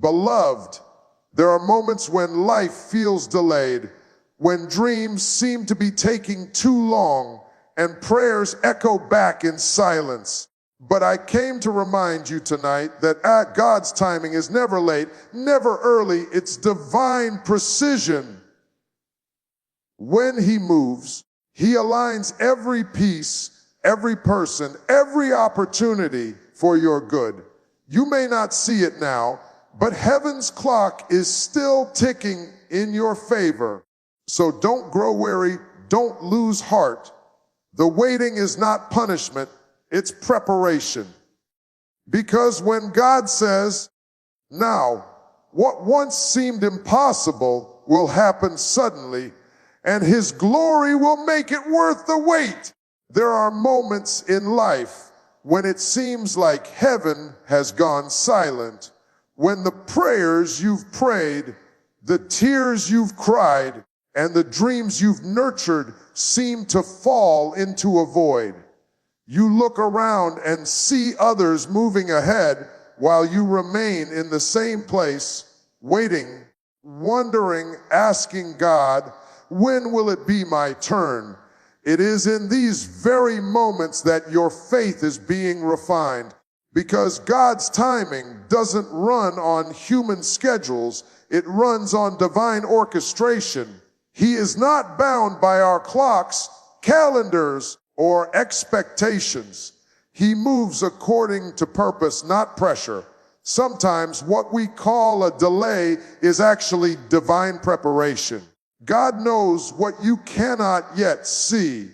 Beloved, there are moments when life feels delayed, when dreams seem to be taking too long and prayers echo back in silence. But I came to remind you tonight that God's timing is never late, never early. It's divine precision. When He moves, He aligns every piece, every person, every opportunity for your good. You may not see it now, but heaven's clock is still ticking in your favor. So don't grow weary, don't lose heart. The waiting is not punishment, it's preparation. Because when God says, now, what once seemed impossible will happen suddenly, and His glory will make it worth the wait. There are moments in life when it seems like heaven has gone silent, when the prayers you've prayed, the tears you've cried, and the dreams you've nurtured seem to fall into a void. You look around and see others moving ahead while you remain in the same place, waiting, wondering, asking God, when will it be my turn? It is in these very moments that your faith is being refined, because God's timing doesn't run on human schedules, it runs on divine orchestration. He is not bound by our clocks, calendars, or expectations. He moves according to purpose, not pressure. Sometimes what we call a delay is actually divine preparation. God knows what you cannot yet see.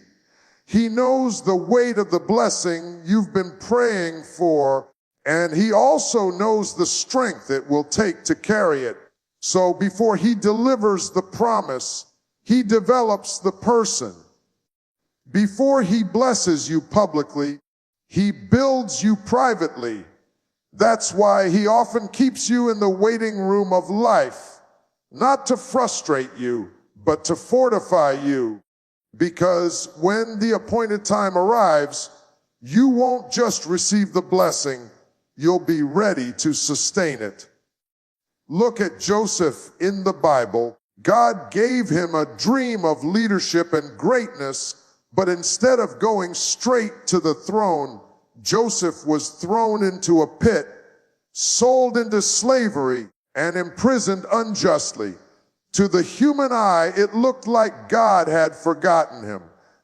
He knows the weight of the blessing you've been praying for, and He also knows the strength it will take to carry it. So before He delivers the promise, He develops the person. Before He blesses you publicly, He builds you privately. That's why He often keeps you in the waiting room of life, not to frustrate you, but to fortify you. Because when the appointed time arrives, you won't just receive the blessing, you'll be ready to sustain it. Look at Joseph in the Bible. God gave him a dream of leadership and greatness, but instead of going straight to the throne, Joseph was thrown into a pit, sold into slavery, and imprisoned unjustly. To the human eye, it looked like God had forgotten him.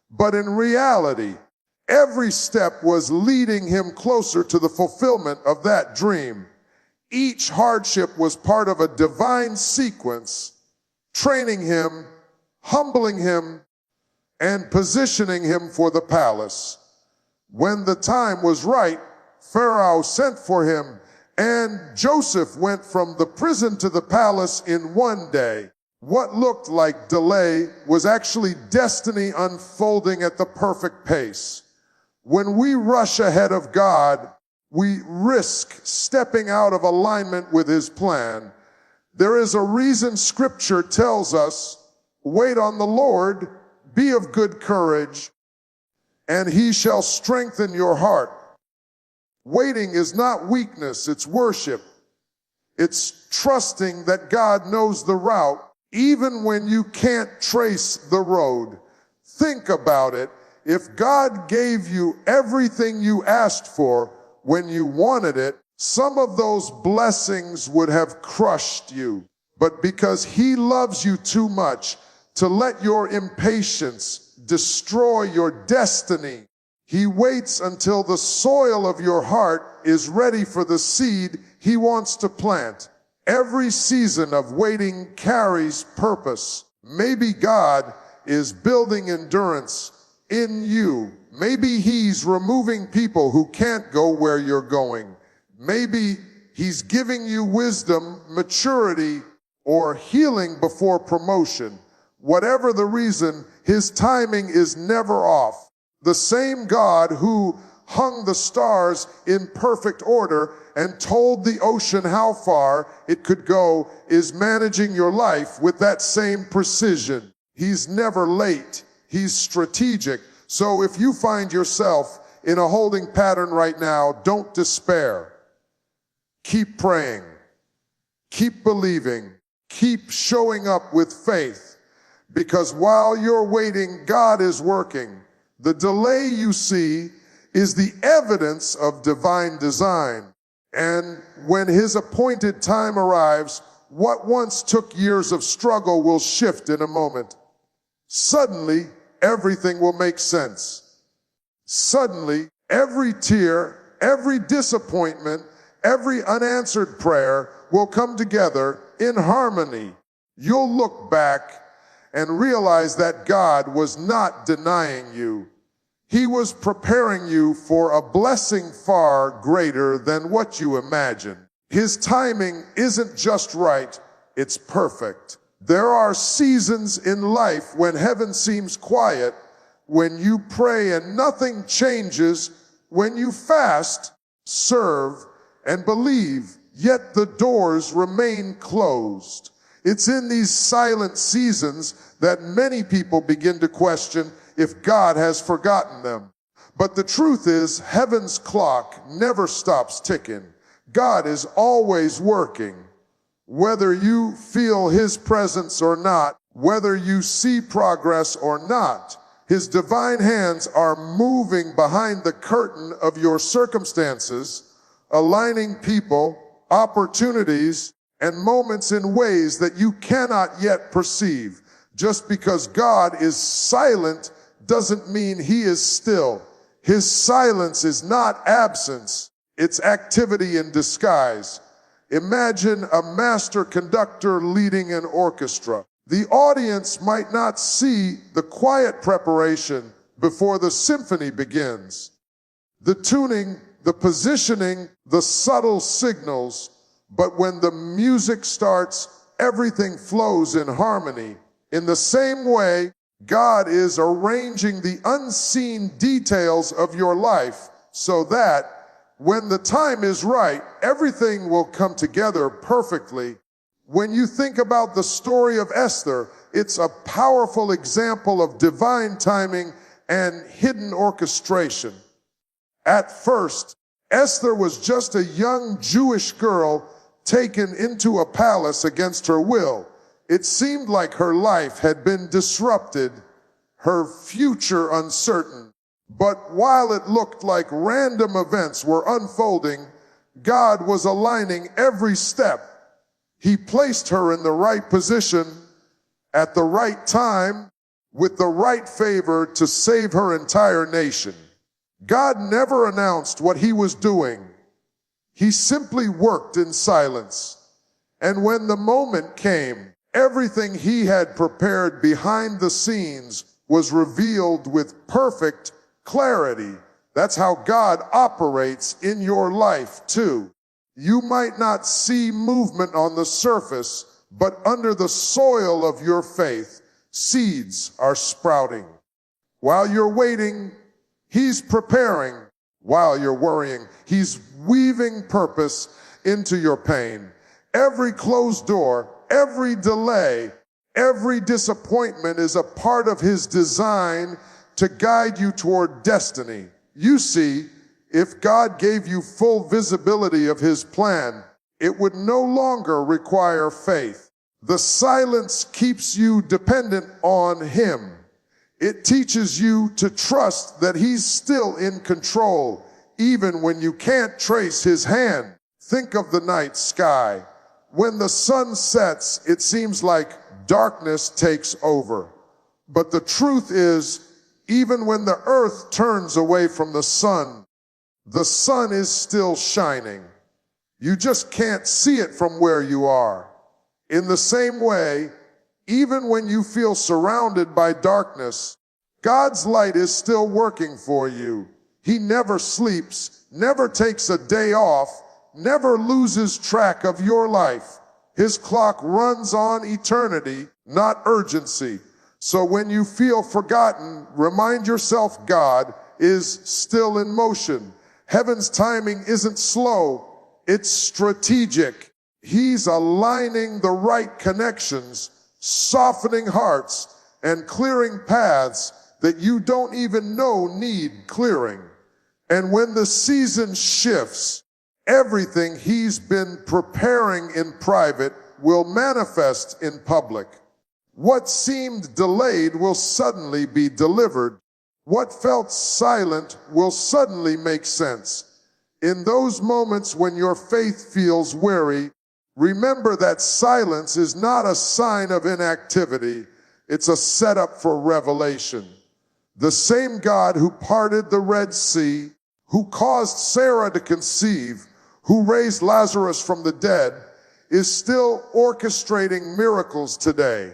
But in reality, every step was leading him closer to the fulfillment of that dream. Each hardship was part of a divine sequence, training him, humbling him, and positioning him for the palace. When the time was right, Pharaoh sent for him, and Joseph went from the prison to the palace in one day. What looked like delay was actually destiny unfolding at the perfect pace. When we rush ahead of God, we risk stepping out of alignment with His plan. There is a reason Scripture tells us, wait on the Lord, be of good courage, and He shall strengthen your heart. Waiting is not weakness, it's worship. It's trusting that God knows the route, even when you can't trace the road. Think about it. If God gave you everything you asked for when you wanted it, some of those blessings would have crushed you. But because He loves you too much to let your impatience destroy your destiny, He waits until the soil of your heart is ready for the seed He wants to plant. Every season of waiting carries purpose. Maybe God is building endurance in you. Maybe He's removing people who can't go where you're going. Maybe He's giving you wisdom, maturity, or healing before promotion. Whatever the reason, His timing is never off. The same God who hung the stars in perfect order and told the ocean how far it could go is managing your life with that same precision. He's never late. He's strategic. So if you find yourself in a holding pattern right now, don't despair. Keep praying. keep believing, keep showing up with faith, because while you're waiting, God is working. The delay you see is the evidence of divine design. And when his appointed time arrives, what once took years of struggle will shift in a moment. Suddenly, everything will make sense. Suddenly, every tear, every disappointment, every unanswered prayer will come together in harmony. You'll look back and realize that God was not denying you. He was preparing you for a blessing far greater than what you imagine. His timing isn't just right, it's perfect. There are seasons in life when heaven seems quiet, when you pray and nothing changes, when you fast, serve, and believe, yet the doors remain closed. It's in these silent seasons that many people begin to question if God has forgotten them. But the truth is, heaven's clock never stops ticking. God is always working. Whether you feel his presence or not, whether you see progress or not, his divine hands are moving behind the curtain of your circumstances, aligning people, opportunities, and moments in ways that you cannot yet perceive. Just because God is silent doesn't mean he is still. His silence is not absence, it's activity in disguise. Imagine a master conductor leading an orchestra. The audience might not see the quiet preparation before the symphony begins. The tuning, the positioning, the subtle signals, but when the music starts, everything flows in harmony. In the same way, God is arranging the unseen details of your life so that when the time is right, everything will come together perfectly. When you think about the story of Esther, it's a powerful example of divine timing and hidden orchestration. At first, Esther was just a young Jewish girl taken into a palace against her will. It seemed like her life had been disrupted, her future uncertain. But while it looked like random events were unfolding, God was aligning every step. He placed her in the right position at the right time with the right favor to save her entire nation. God never announced what he was doing. He simply worked in silence. And when the moment came, everything he had prepared behind the scenes was revealed with perfect clarity. That's how God operates in your life too. You might not see movement on the surface, but under the soil of your faith, seeds are sprouting. While you're waiting, he's preparing. While you're worrying, he's weaving purpose into your pain. Every closed door, every delay, every disappointment is a part of his design to guide you toward destiny. You see, if God gave you full visibility of his plan, it would no longer require faith. The silence keeps you dependent on him. It teaches you to trust that he's still in control, even when you can't trace his hand. Think of the night sky. When the sun sets, it seems like darkness takes over. But the truth is, even when the earth turns away from the sun is still shining. You just can't see it from where you are. In the same way, even when you feel surrounded by darkness, God's light is still working for you. He never sleeps, never takes a day off, never loses track of your life. His clock runs on eternity, not urgency. So when you feel forgotten, remind yourself God is still in motion. Heaven's timing isn't slow, it's strategic. He's aligning the right connections, softening hearts, and clearing paths that you don't even know need clearing. And when the season shifts, Everything he's been preparing in private will manifest in public. What seemed delayed will suddenly be delivered. What felt silent will suddenly make sense. In those moments when your faith feels weary, remember that silence is not a sign of inactivity. It's a setup for revelation. The same God who parted the Red Sea, who caused Sarah to conceive, who raised Lazarus from the dead, is still orchestrating miracles today.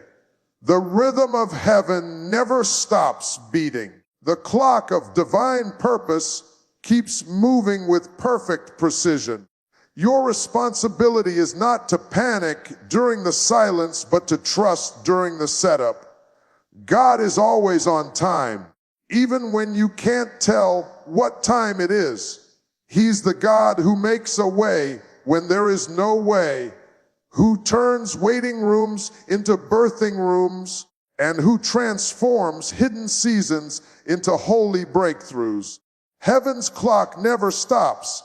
The rhythm of heaven never stops beating. The clock of divine purpose keeps moving with perfect precision. Your responsibility is not to panic during the silence, but to trust during the setup. God is always on time, even when you can't tell what time it is. He's the God who makes a way when there is no way, who turns waiting rooms into birthing rooms, and who transforms hidden seasons into holy breakthroughs. Heaven's clock never stops.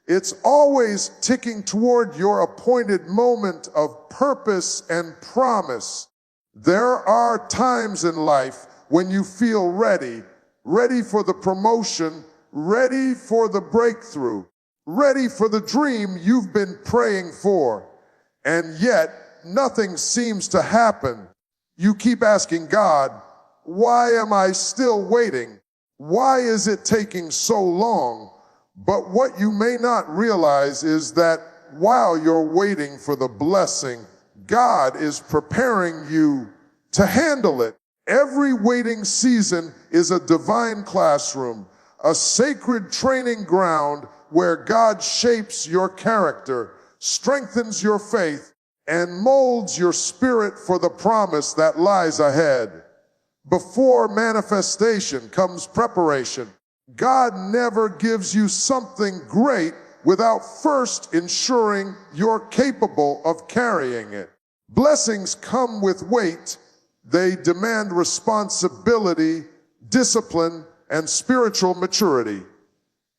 It's always ticking toward your appointed moment of purpose and promise. There are times in life when you feel ready for the promotion, ready for the breakthrough, ready for the dream you've been praying for, and yet nothing seems to happen. You keep asking God, why am I still waiting? Why is it taking so long? But what you may not realize is that while you're waiting for the blessing, God is preparing you to handle it. Every waiting season is a divine classroom, a sacred training ground where God shapes your character, strengthens your faith, and molds your spirit for the promise that lies ahead. Before manifestation comes preparation. God never gives you something great without first ensuring you're capable of carrying it. Blessings come with weight. They demand responsibility, discipline, and spiritual maturity.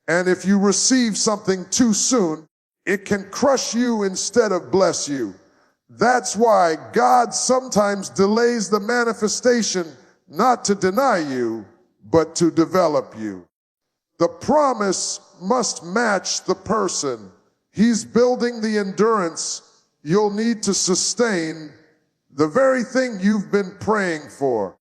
And if you receive something too soon, it can crush you instead of bless you. That's why God sometimes delays the manifestation, not to deny you, but to develop you. The promise must match the person. He's building the endurance you'll need to sustain the very thing you've been praying for.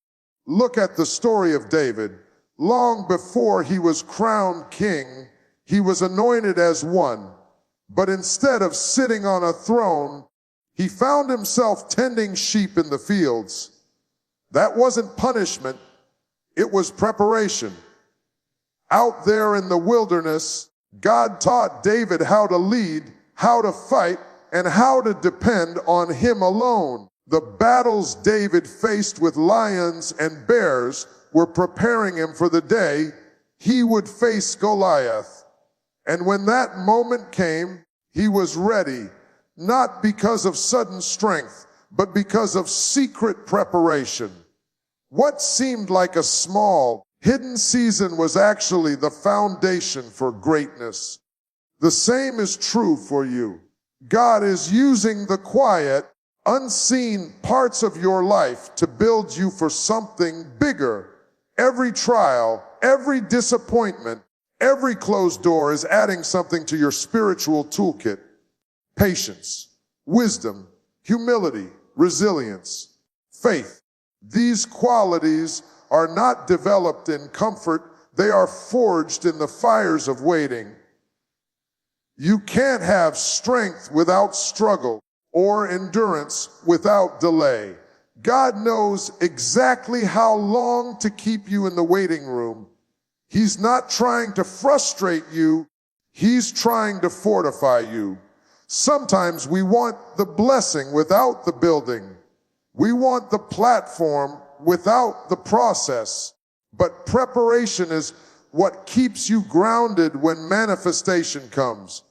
Look at the story of David. Long before he was crowned king, he was anointed as one. But instead of sitting on a throne, he found himself tending sheep in the fields. That wasn't punishment, it was preparation. Out there in the wilderness, God taught David how to lead, how to fight, and how to depend on him alone. The battles David faced with lions and bears were preparing him for the day he would face Goliath. And when that moment came, he was ready, not because of sudden strength, but because of secret preparation. What seemed like a small, hidden season was actually the foundation for greatness. The same is true for you. God is using the quiet, unseen parts of your life to build you for something bigger. Every trial, every disappointment, every closed door is adding something to your spiritual toolkit. Patience, wisdom, humility, resilience, faith. These qualities are not developed in comfort. They are forged in the fires of waiting. You can't have strength without struggle or endurance without delay. God knows exactly how long to keep you in the waiting room. He's not trying to frustrate you. He's trying to fortify you. Sometimes we want the blessing without the building. We want the platform without the process. But preparation is what keeps you grounded when manifestation comes.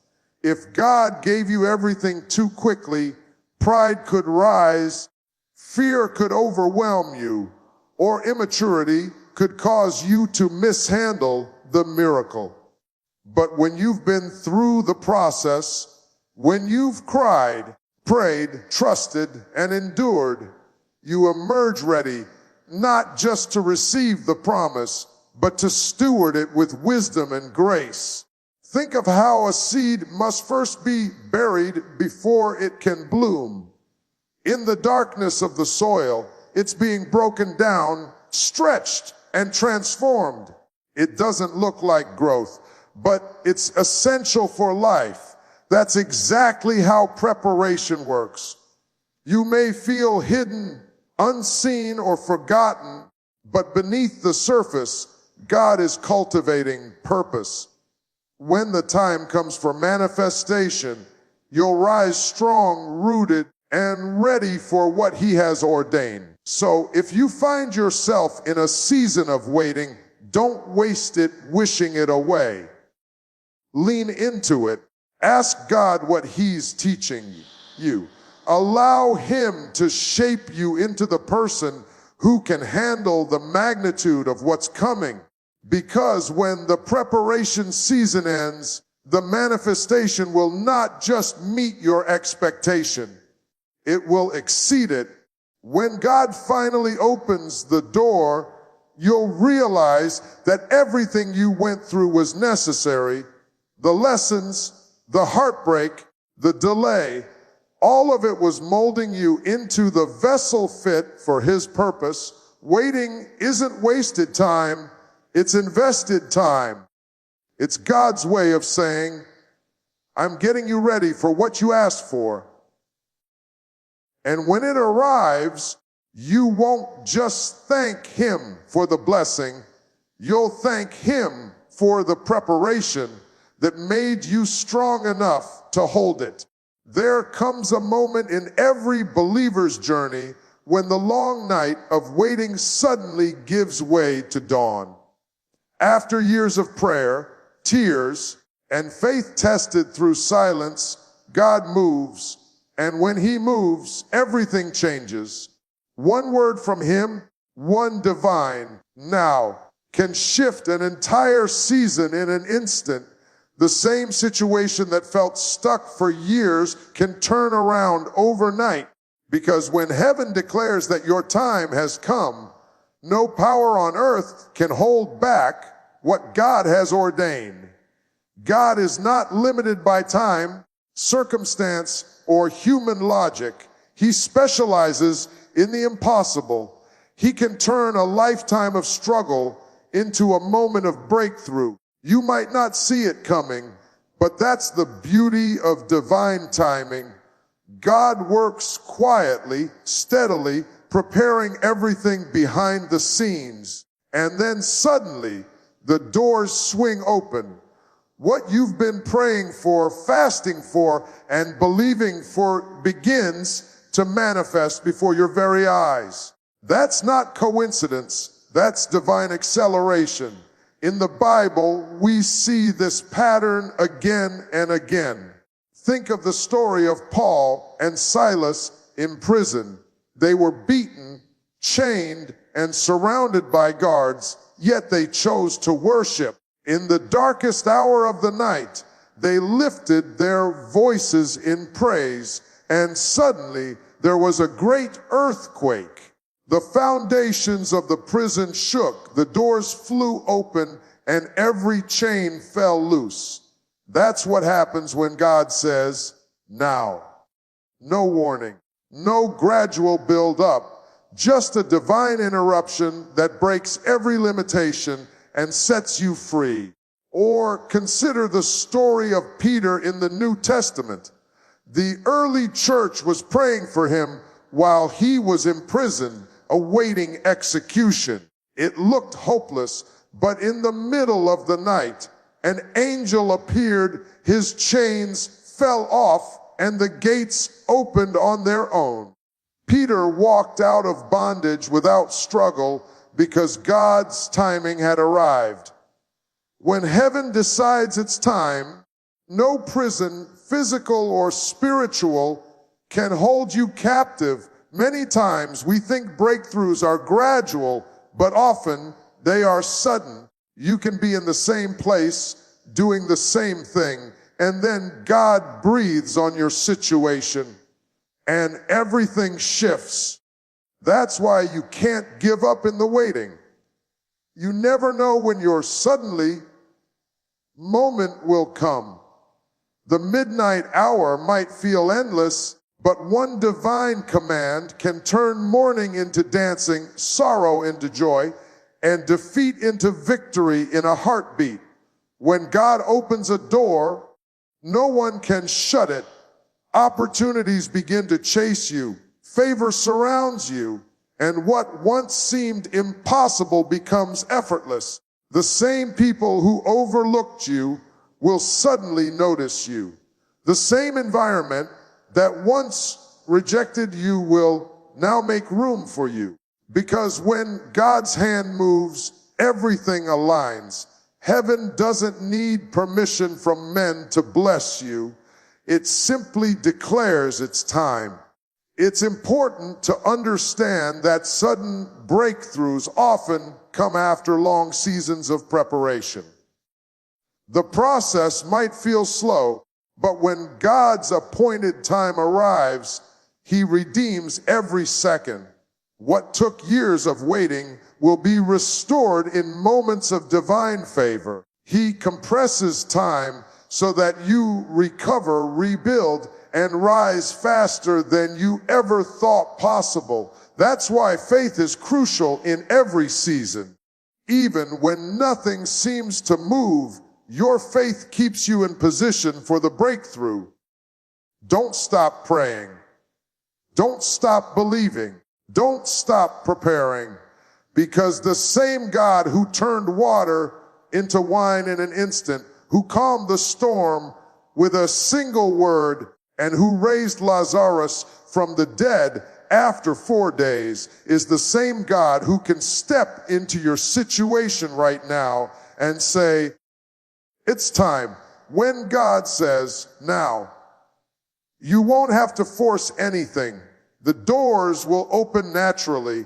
If God gave you everything too quickly, pride could rise, fear could overwhelm you, or immaturity could cause you to mishandle the miracle. But when you've been through the process, when you've cried, prayed, trusted, and endured, you emerge ready, not just to receive the promise, but to steward it with wisdom and grace. Think of how a seed must first be buried before it can bloom. In the darkness of the soil, it's being broken down, stretched, and transformed. It doesn't look like growth, but it's essential for life. That's exactly how preparation works. You may feel hidden, unseen, or forgotten, but beneath the surface, God is cultivating purpose. When the time comes for manifestation, you'll rise strong, rooted, and ready for what He has ordained. So if you find yourself in a season of waiting, don't waste it wishing it away. Lean into it. Ask God what He's teaching you. Allow Him to shape you into the person who can handle the magnitude of what's coming. Because when the preparation season ends, the manifestation will not just meet your expectation. It will exceed it. When God finally opens the door, you'll realize that everything you went through was necessary. The lessons, the heartbreak, the delay, all of it was molding you into the vessel fit for His purpose. Waiting isn't wasted time, it's invested time. It's God's way of saying, I'm getting you ready for what you asked for. And when it arrives, you won't just thank Him for the blessing, you'll thank Him for the preparation that made you strong enough to hold it. There comes a moment in every believer's journey when the long night of waiting suddenly gives way to dawn. After years of prayer, tears, and faith tested through silence, God moves. And when He moves, everything changes. One word from Him, one divine now, can shift an entire season in an instant. The same situation that felt stuck for years can turn around overnight. Because when heaven declares that your time has come, no power on earth can hold back what God has ordained. God is not limited by time, circumstance, or human logic. He specializes in the impossible. He can turn a lifetime of struggle into a moment of breakthrough. You might not see it coming, but that's the beauty of divine timing. God works quietly, steadily, preparing everything behind the scenes. And then suddenly, the doors swing open. What you've been praying for, fasting for, and believing for begins to manifest before your very eyes. That's not coincidence. That's divine acceleration. In the Bible, we see this pattern again and again. Think of the story of Paul and Silas in prison. They were beaten, chained, and surrounded by guards, yet they chose to worship. In the darkest hour of the night, they lifted their voices in praise, and suddenly there was a great earthquake. The foundations of the prison shook, the doors flew open, and every chain fell loose. That's what happens when God says, now. No warning, no gradual build up, just a divine interruption that breaks every limitation and sets you free. Or consider the story of Peter in the New Testament. The early church was praying for him while he was in prison, awaiting execution. It looked hopeless, but in the middle of the night, an angel appeared, his chains fell off, and the gates opened on their own. Peter walked out of bondage without struggle because God's timing had arrived. When heaven decides it's time, no prison, physical or spiritual, can hold you captive. Many times we think breakthroughs are gradual, but often they are sudden. You can be in the same place, doing the same thing, and then God breathes on your situation and everything shifts. That's why you can't give up in the waiting. You never know when your suddenly moment will come. The midnight hour might feel endless, but one divine command can turn mourning into dancing, sorrow into joy, and defeat into victory in a heartbeat. When God opens a door, no one can shut it. Opportunities begin to chase you. Favor surrounds you. And what once seemed impossible becomes effortless. The same people who overlooked you will suddenly notice you. The same environment that once rejected you will now make room for you. Because when God's hand moves, everything aligns. Heaven doesn't need permission from men to bless you. It simply declares its time. It's important to understand that sudden breakthroughs often come after long seasons of preparation. The process might feel slow, but when God's appointed time arrives, He redeems every second. What took years of waiting will be restored in moments of divine favor. He compresses time so that you recover, rebuild, and rise faster than you ever thought possible. That's why faith is crucial in every season. Even when nothing seems to move, your faith keeps you in position for the breakthrough. Don't stop praying. Don't stop believing. Don't stop preparing, because the same God who turned water into wine in an instant, who calmed the storm with a single word, and who raised Lazarus from the dead after 4 days, is the same God who can step into your situation right now and say, it's time. When God says, now, you won't have to force anything. The doors will open naturally,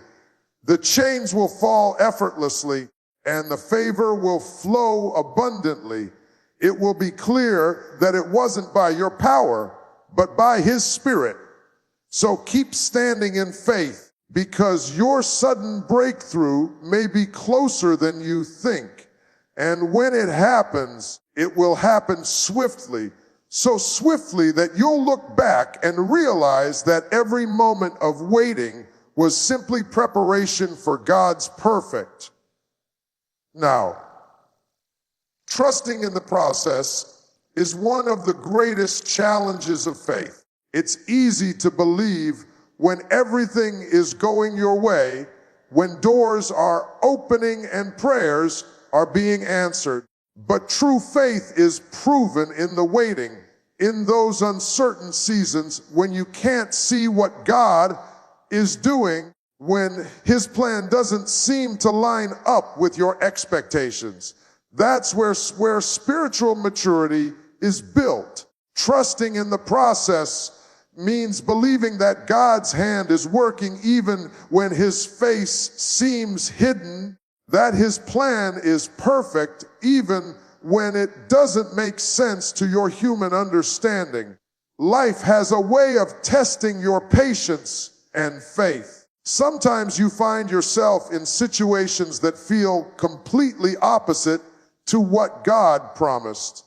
the chains will fall effortlessly, and the favor will flow abundantly. It will be clear that it wasn't by your power, but by His Spirit. So keep standing in faith, because your sudden breakthrough may be closer than you think. And when it happens, it will happen swiftly. So swiftly that you'll look back and realize that every moment of waiting was simply preparation for God's perfect. Now, trusting in the process is one of the greatest challenges of faith. It's easy to believe when everything is going your way, when doors are opening and prayers are being answered. But true faith is proven in the waiting, in those uncertain seasons when you can't see what God is doing, when His plan doesn't seem to line up with your expectations. That's where spiritual maturity is built. Trusting in the process means believing that God's hand is working even when His face seems hidden, that His plan is perfect even when it doesn't make sense to your human understanding. Life has a way of testing your patience and faith. Sometimes you find yourself in situations that feel completely opposite to what God promised.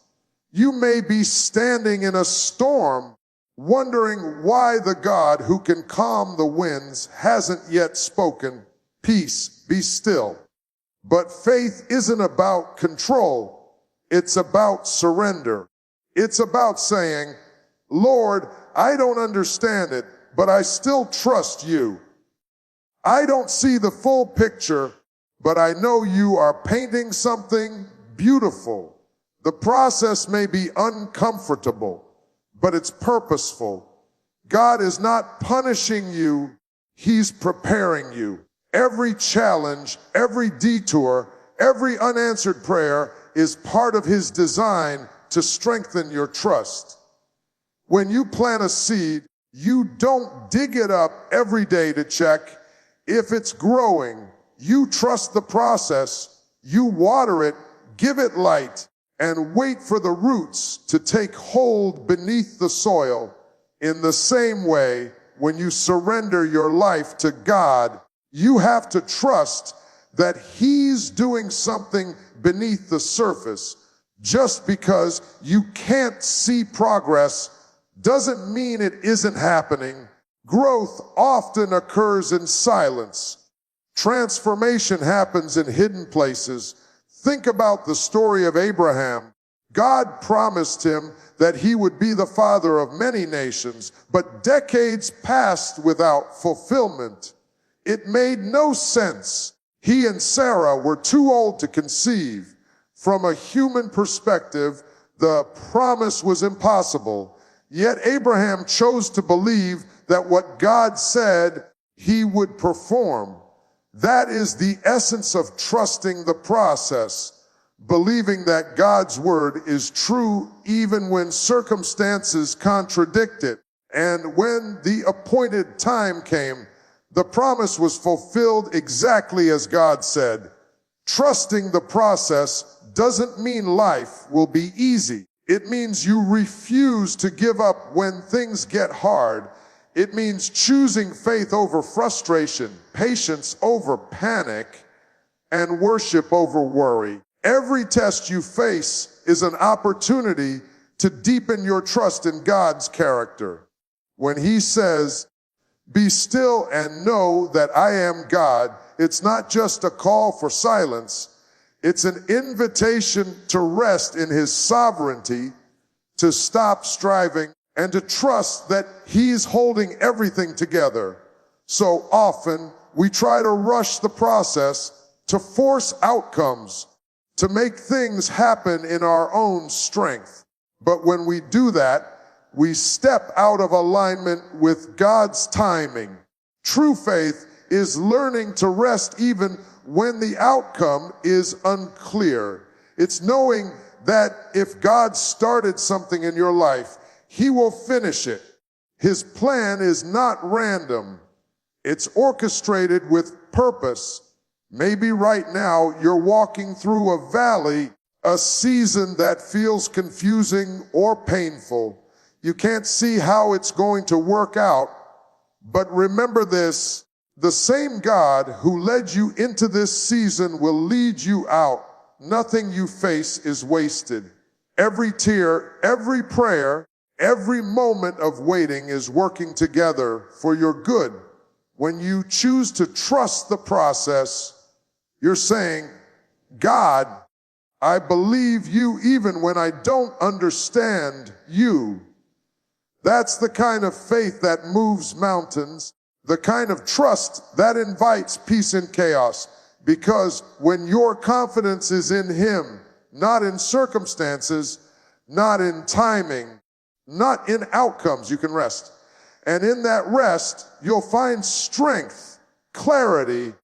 You may be standing in a storm, wondering why the God who can calm the winds hasn't yet spoken, "Peace, be still." But faith isn't about control. It's about surrender. It's about saying, Lord, I don't understand it, but I still trust you. I don't see the full picture, but I know you are painting something beautiful. The process may be uncomfortable, but it's purposeful. God is not punishing you, He's preparing you. Every challenge, every detour, every unanswered prayer is part of His design to strengthen your trust. When you plant a seed, you don't dig it up every day to check if it's growing. You trust the process, you water it, give it light, and wait for the roots to take hold beneath the soil. In the same way, when you surrender your life to God, you have to trust that He's doing something beneath the surface. Just because you can't see progress doesn't mean it isn't happening. Growth often occurs in silence. Transformation happens in hidden places. Think about the story of Abraham. God promised him that he would be the father of many nations, but decades passed without fulfillment. It made no sense. He and Sarah were too old to conceive. From a human perspective, the promise was impossible. Yet Abraham chose to believe that what God said He would perform. That is the essence of trusting the process, believing that God's word is true even when circumstances contradict it. And when the appointed time came, the promise was fulfilled exactly as God said. Trusting the process doesn't mean life will be easy. It means you refuse to give up when things get hard. It means choosing faith over frustration, patience over panic, and worship over worry. Every test you face is an opportunity to deepen your trust in God's character. When He says, "Be still and know that I am God," it's not just a call for silence. It's an invitation to rest in His sovereignty, to stop striving, and to trust that He's holding everything together. So often, we try to rush the process, to force outcomes, to make things happen in our own strength. But when we do that, we step out of alignment with God's timing. True faith is learning to rest even when the outcome is unclear. It's knowing that if God started something in your life, He will finish it. His plan is not random. It's orchestrated with purpose. Maybe right now you're walking through a valley, a season that feels confusing or painful. You can't see how it's going to work out. But remember this, the same God who led you into this season will lead you out. Nothing you face is wasted. Every tear, every prayer, every moment of waiting is working together for your good. When you choose to trust the process, you're saying, "God, I believe you even when I don't understand you." That's the kind of faith that moves mountains, the kind of trust that invites peace in chaos. Because when your confidence is in Him, not in circumstances, not in timing, not in outcomes, you can rest. And in that rest, you'll find strength, clarity,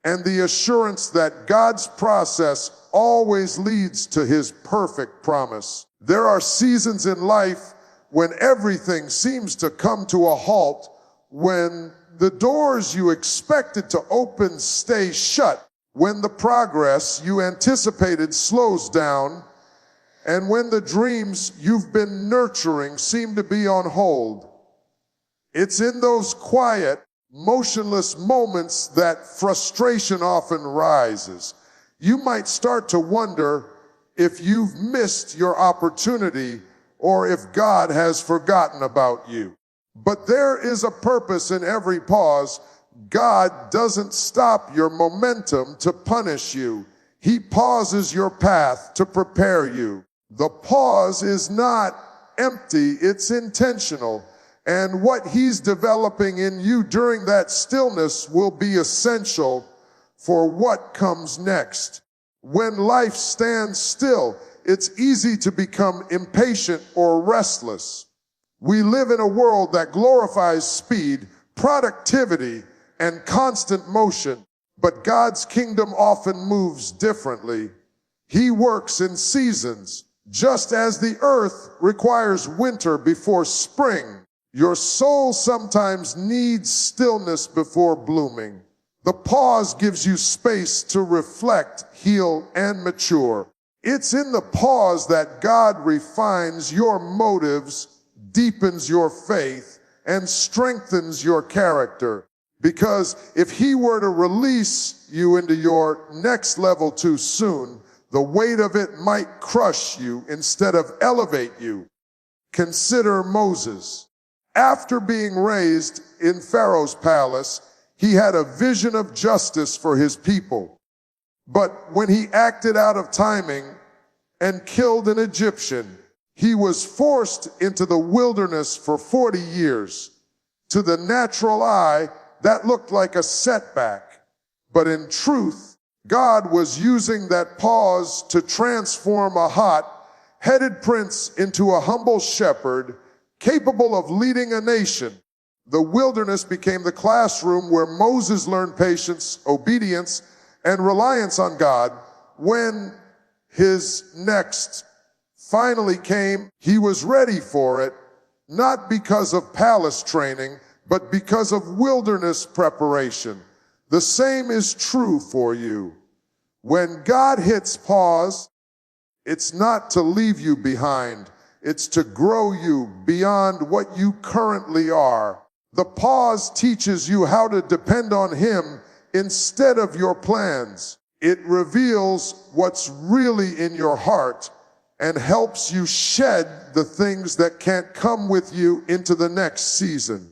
and the assurance that God's process always leads to His perfect promise. There are seasons in life when everything seems to come to a halt, when the doors you expected to open stay shut, when the progress you anticipated slows down, and when the dreams you've been nurturing seem to be on hold. It's in those quiet, motionless moments that frustration often rises. You might start to wonder if you've missed your opportunity or if God has forgotten about you. But there is a purpose in every pause. God doesn't stop your momentum to punish you. He pauses your path to prepare you. The pause is not empty, it's intentional. And what He's developing in you during that stillness will be essential for what comes next. When life stands still, it's easy to become impatient or restless. We live in a world that glorifies speed, productivity, and constant motion, but God's kingdom often moves differently. He works in seasons, just as the earth requires winter before spring. Your soul sometimes needs stillness before blooming. The pause gives you space to reflect, heal, and mature. It's in the pause that God refines your motives, deepens your faith, and strengthens your character. Because if he were to release you into your next level too soon, the weight of it might crush you instead of elevate you. Consider Moses. After being raised in Pharaoh's palace, he had a vision of justice for his people. But when he acted out of timing and killed an Egyptian, he was forced into the wilderness for 40 years. To the natural eye, that looked like a setback. But in truth, God was using that pause to transform a hot-headed prince into a humble shepherd capable of leading a nation. The wilderness became the classroom where Moses learned patience, obedience, and reliance on God. When his next finally came, he was ready for it, not because of palace training, but because of wilderness preparation. The same is true for you. When God hits pause, it's not to leave you behind. It's to grow you beyond what you currently are. The pause teaches you how to depend on him instead of your plans. It reveals what's really in your heart and helps you shed the things that can't come with you into the next season.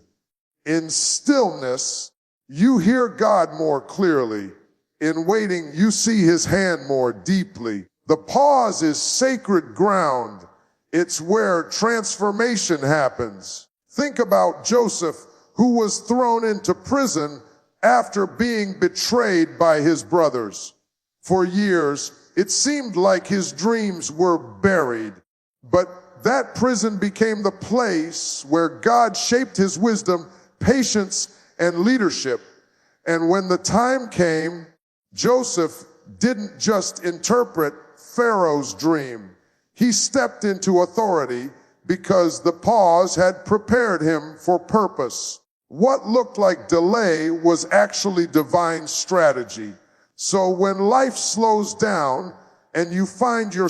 In stillness, you hear God more clearly. In waiting, you see his hand more deeply. The pause is sacred ground. It's where transformation happens. Think about Joseph, who was thrown into prison after being betrayed by his brothers. For years, it seemed like his dreams were buried. But that prison became the place where God shaped his wisdom, patience, and leadership. And when the time came, Joseph didn't just interpret Pharaoh's dream. He stepped into authority because the pause had prepared him for purpose. What looked like delay was actually divine strategy. So when life slows down and you find yourself